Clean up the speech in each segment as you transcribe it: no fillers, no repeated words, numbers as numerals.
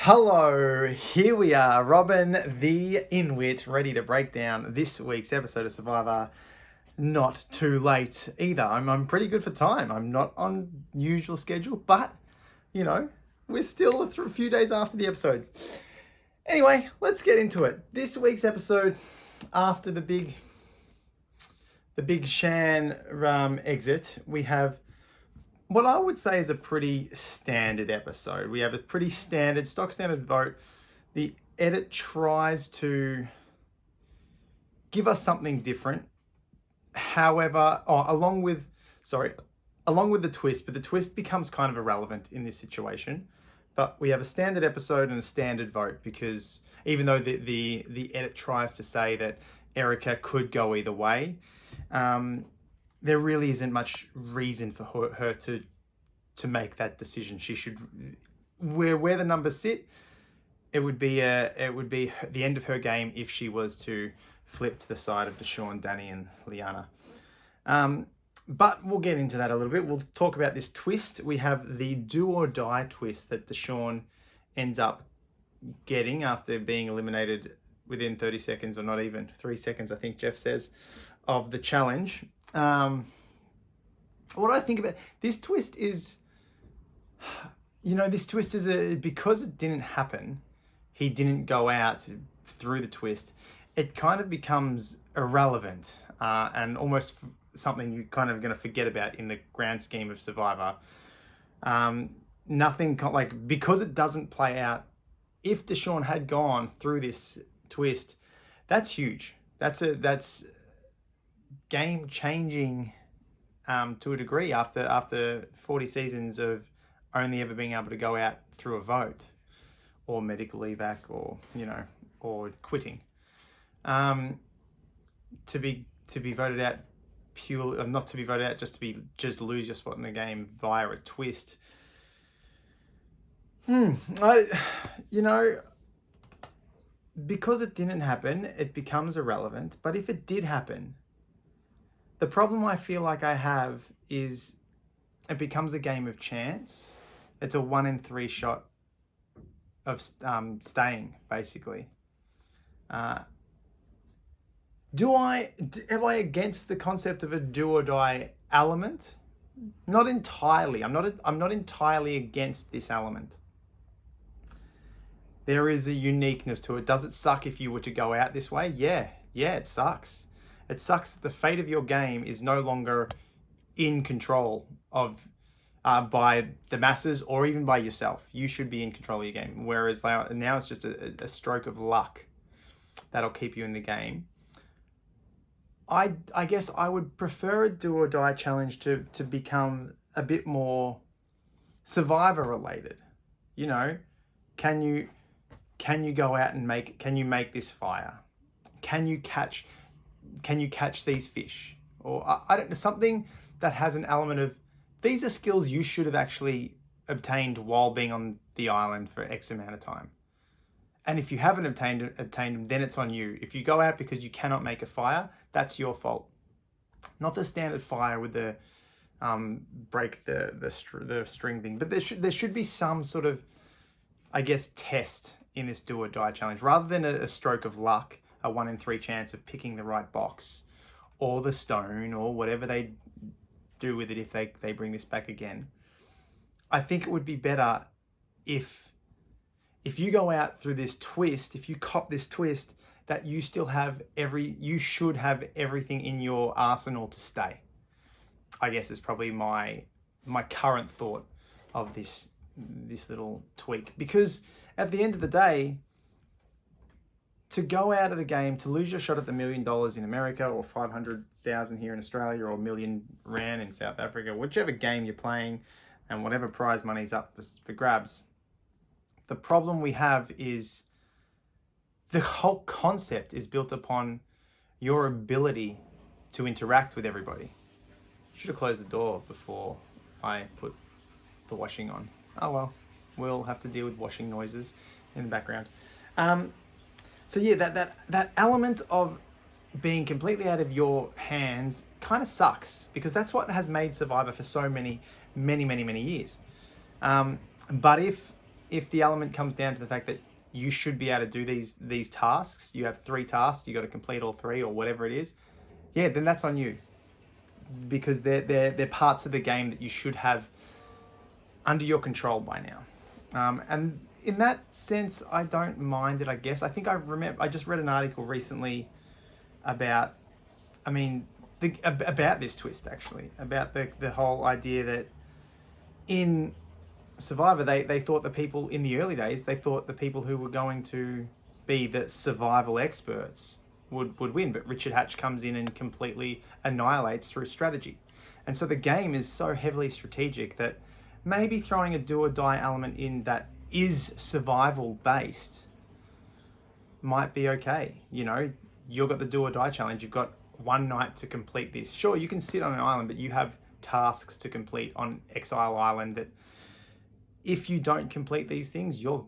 Hello, here we are, Robin the Inwit, ready to break down this week's episode of Survivor. Not too late either. I'm pretty good for time. I'm not on usual schedule, but you know, we're still a few days after the episode. Anyway, let's get into it. This week's episode, after the big Shan exit, we have what I would say is a pretty standard episode. We have a pretty stock standard vote. The edit tries to give us something different. However, along with the twist, but the twist becomes kind of irrelevant in this situation. But we have a standard episode and a standard vote because even though the edit tries to say that Erika could go either way, there really isn't much reason for her to make that decision. She should, where the numbers sit, it would be the end of her game if she was to flip to the side of Deshaun, Danny, and Liana. But we'll get into that a little bit. We'll talk about this twist. We have the do or die twist that Deshaun ends up getting after being eliminated within 30 seconds, or not even 3 seconds, I think Jeff says, of the challenge. What I think about this twist is, because it didn't happen, he didn't go out through the twist, it kind of becomes irrelevant and almost something you're kind of going to forget about in the grand scheme of Survivor. Because it doesn't play out, if Deshaun had gone through this twist, that's huge. That's game changing to a degree after 40 seasons of only ever being able to go out through a vote or medical evac or quitting. To be voted out purely, not to be voted out, just to lose your spot in the game via a twist. Because it didn't happen, it becomes irrelevant. But if it did happen, the problem I feel like I have is it becomes a game of chance. It's a 1 in 3 shot of staying, basically. Am I against the concept of a do or die element? Not entirely. I'm not entirely against this element. There is a uniqueness to it. Does it suck if you were to go out this way? Yeah, it sucks. It sucks that the fate of your game is no longer in control of by the masses or even by yourself. You should be in control of your game. Whereas now it's just a stroke of luck that'll keep you in the game. I guess I would prefer a do or die challenge to become a bit more Survivor related. Can you go out and make this fire? Can you catch these fish? Or I don't know, something that has an element of, these are skills you should have actually obtained while being on the island for X amount of time. And if you haven't obtained them, then it's on you. If you go out because you cannot make a fire, that's your fault. Not the standard fire with the break the string thing. But there should be some sort of, I guess, test in this do or die challenge, rather than a stroke of luck, a 1 in 3 chance of picking the right box or the stone or whatever they do with it if they bring this back again. I think it would be better if you go out through this twist, if you cop this twist, that you should have everything in your arsenal to stay. I guess is probably my current thought of this little tweak. Because at the end of the day, to go out of the game, to lose your shot at the $1 million in America, or 500,000 here in Australia, or R1,000,000 Rand in South Africa, whichever game you're playing, and whatever prize money's up for grabs. The problem we have is the whole concept is built upon your ability to interact with everybody. Should have closed the door before I put the washing on. Oh well, we'll have to deal with washing noises in the background. So yeah, that element of being completely out of your hands kind of sucks, because that's what has made Survivor for so many years. But if if the element comes down to the fact that you should be able to do these tasks, you have 3 tasks, you got to complete all 3 or whatever it is, yeah, then that's on you, because they're parts of the game that you should have under your control by now. And in that sense, I don't mind it, I guess. I think I just read an article recently about, about this twist, actually, about the whole idea that in Survivor, they thought the people in the early days, they thought the people who were going to be the survival experts would win, but Richard Hatch comes in and completely annihilates through strategy. And so the game is so heavily strategic that maybe throwing a do or die element in that is survival based might be okay. You know, you've got the do or die challenge, you've got 1 night to complete this. Sure, you can sit on an island, but you have tasks to complete on Exile Island that if you don't complete these things, you're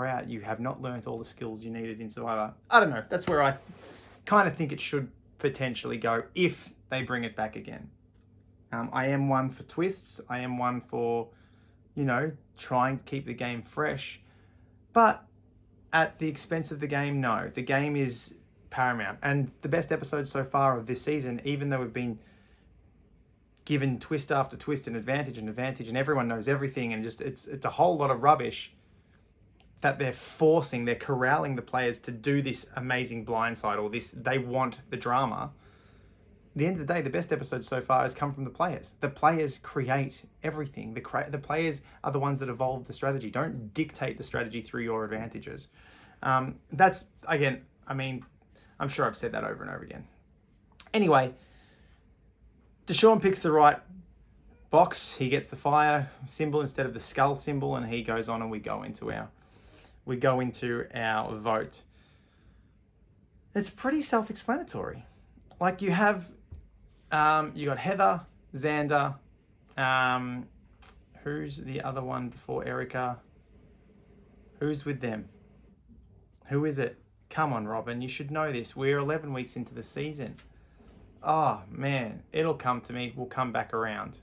out. You have not learnt all the skills you needed in Survivor. I don't know. That's where I kind of think it should potentially go if they bring it back again. I am one for twists. I am one for, trying to keep the game fresh. But at the expense of the game, no. The game is paramount. And the best episodes so far of this season, even though we've been given twist after twist and advantage and everyone knows everything and just it's a whole lot of rubbish that they're corralling the players to do this amazing blindside or this, they want the drama. At the end of the day, the best episode so far has come from the players. The players create everything. The players are the ones that evolve the strategy. Don't dictate the strategy through your advantages. That's, again, I'm sure I've said that over and over again. Anyway, Deshaun picks the right box. He gets the fire symbol instead of the skull symbol, and he goes on, and we go into our vote. It's pretty self-explanatory. Like you got Heather, Xander. Who's the other one before Erika? Who's with them? Who is it? Come on, Robin. You should know this. We're 11 weeks into the season. Oh, man. It'll come to me. We'll come back around.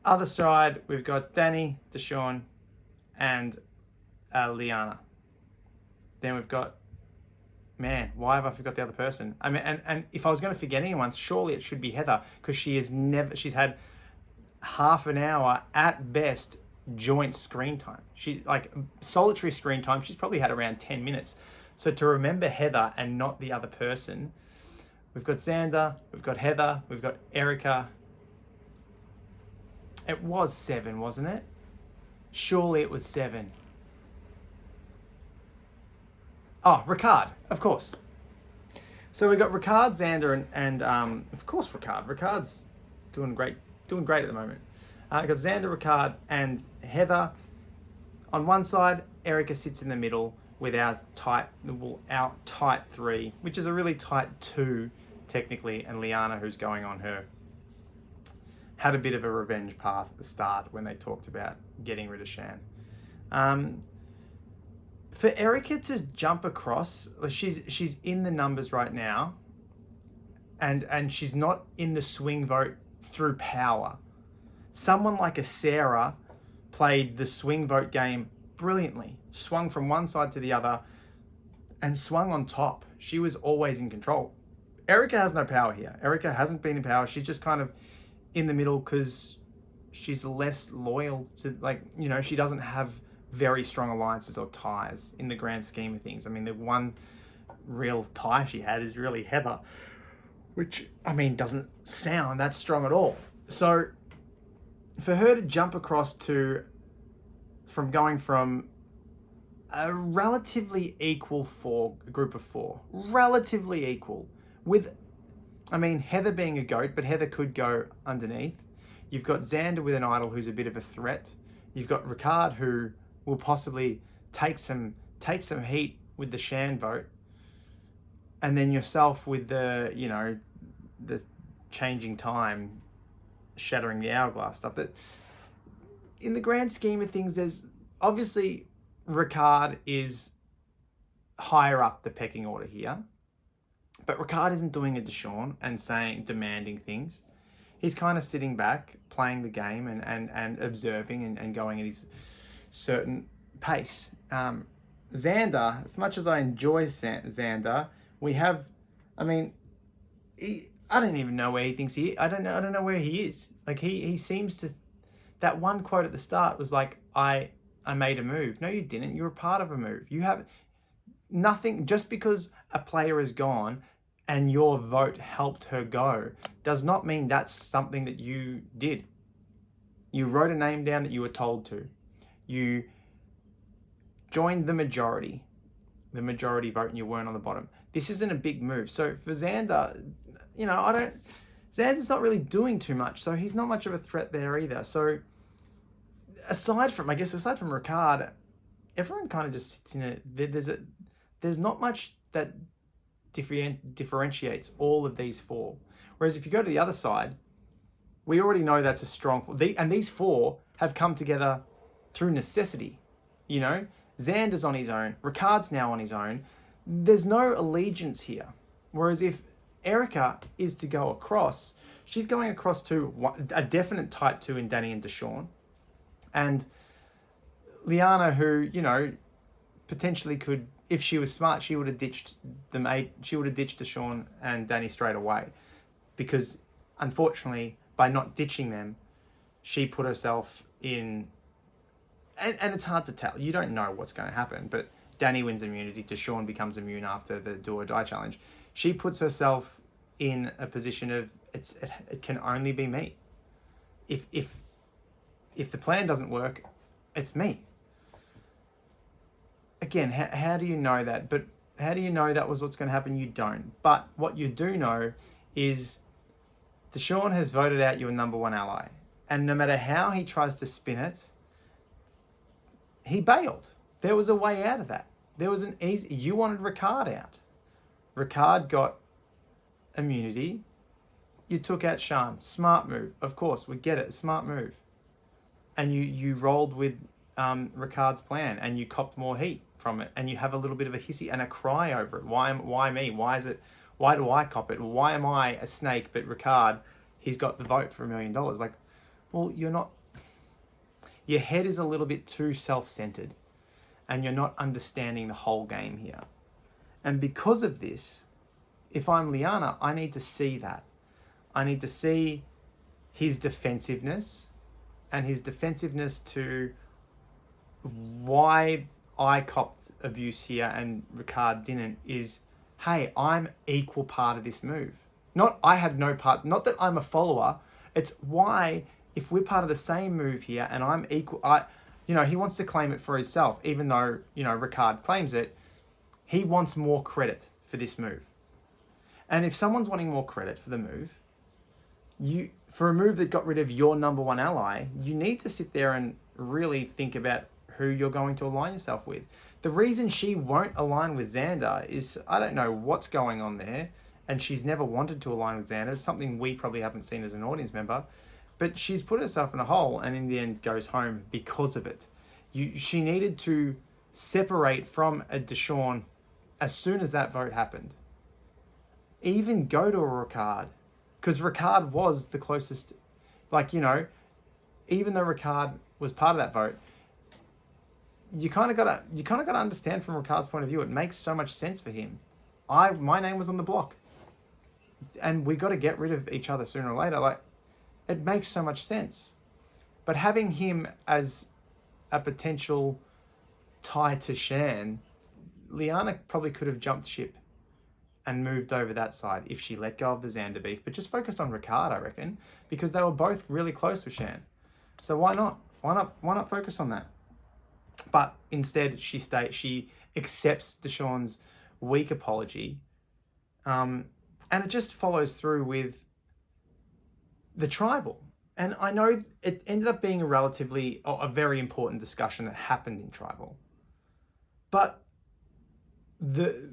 Other side, we've got Danny, Deshaun, and Liana. Then we've got... Man, why have I forgot the other person? And if I was going to forget anyone, surely it should be Heather, because she's had half an hour at best joint screen time. She's like solitary screen time. She's probably had around 10 minutes. So to remember Heather and not the other person, we've got Xander, we've got Heather, we've got Erika. It was 7, wasn't it? Surely it was 7. Oh, Ricard, of course. So we got Ricard, Xander, and of course Ricard. Ricard's doing great at the moment. Got Xander, Ricard, and Heather on one side. Erika sits in the middle with our tight 3, which is a really tight 2 technically, and Liana, who's going on her, had a bit of a revenge path at the start when they talked about getting rid of Shan. For Erika to jump across, she's in the numbers right now, and she's not in the swing vote through power. Someone like a Sarah played the swing vote game brilliantly, swung from one side to the other, and swung on top. She was always in control. Erika has no power here. Erika hasn't been in power. She's just kind of in the middle because she's less loyal to, she doesn't have very strong alliances or ties in the grand scheme of things. The one real tie she had is really Heather, which, doesn't sound that strong at all. So for her to jump across from going from a relatively equal group of 4, relatively equal, with, Heather being a goat, but Heather could go underneath. You've got Xander with an idol who's a bit of a threat. You've got Ricard, who will possibly take some heat with the Shan vote, and then yourself with the changing time, shattering the hourglass stuff. That in the grand scheme of things, there's obviously Ricard is higher up the pecking order here, but Ricard isn't doing a Deshaun and demanding things. He's kind of sitting back, playing the game and observing and going at his certain pace. Xander, as much as I enjoy Xander, we have, I mean, I don't even know where he thinks he. I don't know where he is. Like he seems to. That one quote at the start was like, I made a move. No, you didn't. You were part of a move. You have nothing. Just because a player is gone and your vote helped her go does not mean that's something that you did. You wrote a name down that you were told to. You joined the majority vote, and you weren't on the bottom. This isn't a big move. So for Xander, Xander's not really doing too much, so he's not much of a threat there either. So aside from Ricard, everyone kind of just sits in it. There's not much that differentiates all of these four. Whereas if you go to the other side, we already know that's a strong four. And these four have come together through necessity. Xander's on his own. Ricard's now on his own. There's no allegiance here. Whereas if Erika is to go across, she's going across to a definite type 2 in Danny and Deshaun. And Liana, who, potentially could, if she was smart, she would have ditched Deshaun and Danny straight away. Because unfortunately, by not ditching them, she put herself in, and it's hard to tell. You don't know what's going to happen, but Danny wins immunity. Deshaun becomes immune after the do or die challenge. She puts herself in a position of it can only be me. If the plan doesn't work, it's me. Again, how do you know that? But how do you know that was what's going to happen? You don't. But what you do know is Deshaun has voted out your number one ally. And no matter how he tries to spin it, he bailed. There was a way out of that. There was you wanted Ricard out. Ricard got immunity. You took out Sean. Smart move. Of course, we get it. Smart move. And you rolled with Ricard's plan, and you copped more heat from it, and you have a little bit of a hissy and a cry over it. Why me? Why do I cop it? Why am I a snake? But Ricard, he's got the vote for $1 million. Like, well, you're not. Your head is a little bit too self-centered, and you're not understanding the whole game here. And because of this, if I'm Liana, I need to see that. I need to see his defensiveness, and his defensiveness to why I copped abuse here and Ricard didn't is, hey, I'm equal part of this move. Not I had no part, not that I'm a follower. It's why, if we're part of the same move here and I'm equal, he wants to claim it for himself, even though, Ricard claims it. He wants more credit for this move. And if someone's wanting more credit for the move, for a move that got rid of your number one ally, you need to sit there and really think about who you're going to align yourself with. The reason she won't align with Xander is, I don't know what's going on there, and she's never wanted to align with Xander. It's something we probably haven't seen as an audience member, but she's put herself in a hole and in the end goes home because of it. She needed to separate from a Deshaun as soon as that vote happened. Even go to a Ricard, because Ricard was the closest, even though Ricard was part of that vote, you kind of gotta understand from Ricard's point of view, it makes so much sense for him. My name was on the block, and we got to get rid of each other sooner or later. It makes so much sense. But having him as a potential tie to Shan, Liana probably could have jumped ship and moved over that side if she let go of the Xander beef, but just focused on Ricard, I reckon, because they were both really close with Shan. So why not? Why not focus on that? But instead, she accepts Deshaun's weak apology, and it just follows through with the tribal. And I know it ended up being a very important discussion that happened in tribal, but the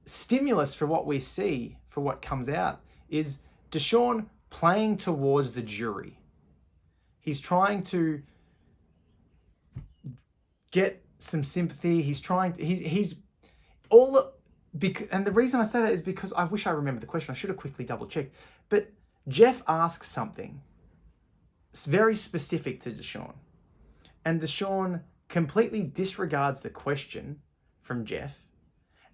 stimulus for what we see, for what comes out, is Deshaun playing towards the jury. He's trying to get some sympathy. And the reason I say that is because I wish I remembered the question. I should have quickly double checked. But Jeff asks something very specific to Deshaun. And Deshaun completely disregards the question from Jeff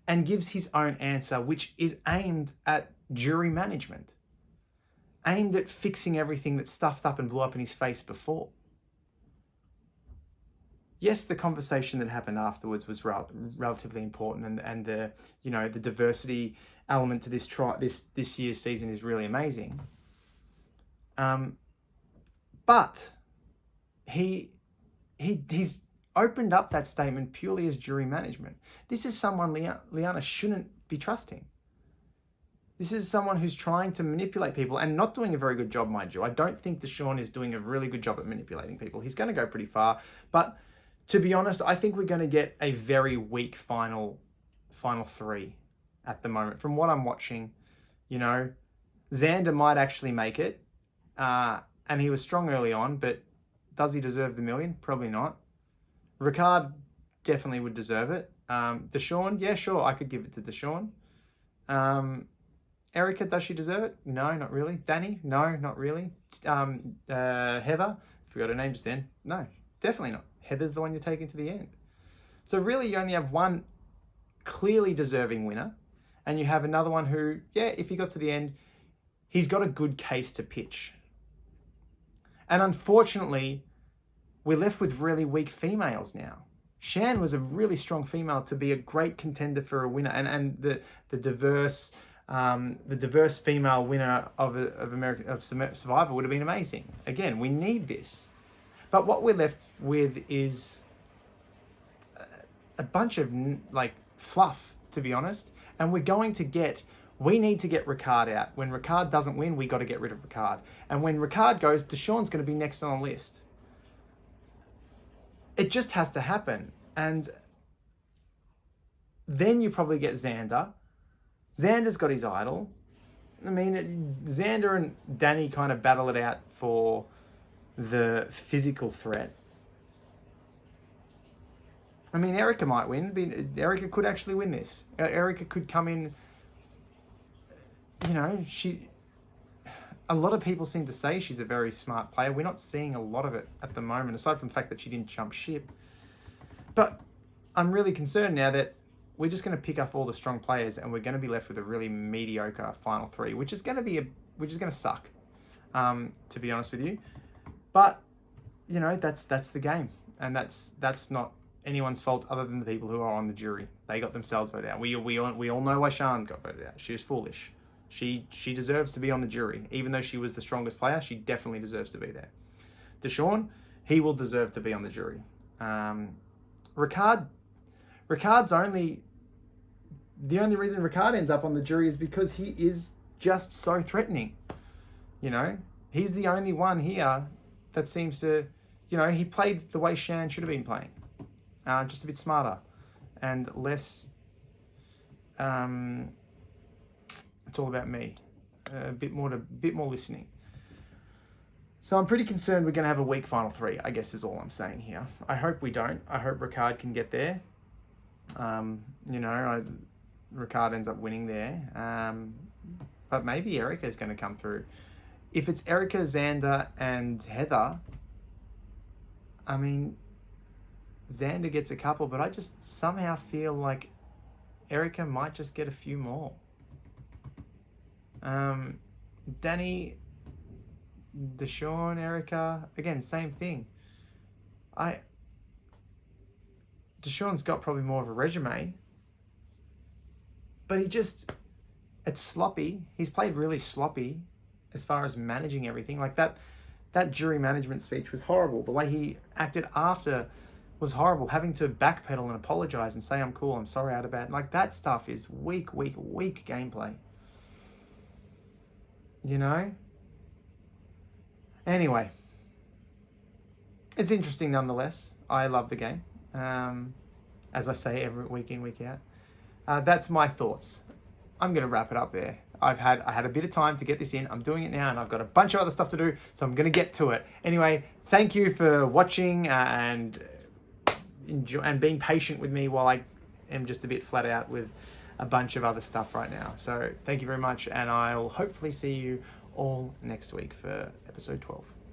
and gives his own answer, which is aimed at jury management, aimed at fixing everything that stuffed up and blew up in his face before. Yes, the conversation that happened afterwards was relatively important, and the the diversity element to this year's season is really amazing. But he's opened up that statement purely as jury management. This is someone Liana shouldn't be trusting. This is someone who's trying to manipulate people and not doing a very good job, mind you. I don't think Deshaun is doing a really good job at manipulating people. He's going to go pretty far, but to be honest, I think we're going to get a very weak final three at the moment. From what I'm watching, Xander might actually make it, and he was strong early on, but does he deserve the million? Probably not. Ricard definitely would deserve it. Deshaun, yeah, sure, I could give it to Deshaun. Erika, does she deserve it? No, not really. Danny, no, not really. Heather, forgot her name just then. No, definitely not. Heather's the one you're taking to the end. So really, you only have one clearly deserving winner, and you have another one who, yeah, if he got to the end, he's got a good case to pitch. And unfortunately, we're left with really weak females now. Shan was a really strong female to be a great contender for a winner, and the diverse female winner of Survivor would have been amazing. Again, we need this, but what we're left with is a bunch of fluff, to be honest. And we need to get Ricard out. When Ricard doesn't win, we got to get rid of Ricard. And when Ricard goes, Deshaun's going to be next on the list. It just has to happen. And then you probably get Xander. Xander's got his idol. I mean, Xander and Danny kind of battle it out for the physical threat. I mean, Erika might win. Erika could actually win this. Erika could come in. A lot of people seem to say she's a very smart player. We're not seeing a lot of it at the moment, aside from the fact that she didn't jump ship. But I'm really concerned now that we're just going to pick up all the strong players and we're going to be left with a really mediocre final three, which is going to suck, to be honest with you. But that's the game, and that's not anyone's fault other than the people who are on the jury. They got themselves voted out. We all know why Sean got voted out. She was foolish. She deserves to be on the jury. Even though she was the strongest player, she definitely deserves to be there. Deshaun, he will deserve to be on the jury. Ricard's the only reason Ricard ends up on the jury is because he is just so threatening. He's the only one here that seems to, he played the way Shan should have been playing. Just a bit smarter and less, it's all about me. A bit more listening. So I'm pretty concerned we're going to have a weak final three, I guess is all I'm saying here. I hope we don't. I hope Ricard can get there. Ricard ends up winning there. But maybe Erika is going to come through. If it's Erika, Xander, and Heather, I mean, Xander gets a couple, but I just somehow feel like Erika might just get a few more. Danny, Deshaun, Erika, again, same thing. Deshaun's got probably more of a resume, but it's sloppy. He's played really sloppy as far as managing everything. Like that jury management speech was horrible. The way he acted after was horrible. Having to backpedal and apologize and say, I'm cool, I'm sorry, I had a bad... Like, that stuff is weak gameplay. Anyway. It's interesting nonetheless. I love the game. As I say, every week in, week out. That's my thoughts. I'm going to wrap it up there. I had a bit of time to get this in. I'm doing it now, and I've got a bunch of other stuff to do, so I'm going to get to it. Anyway, thank you for watching and being patient with me while I am just a bit flat out with a bunch of other stuff right now. So thank you very much, and I'll hopefully see you all next week for episode 12.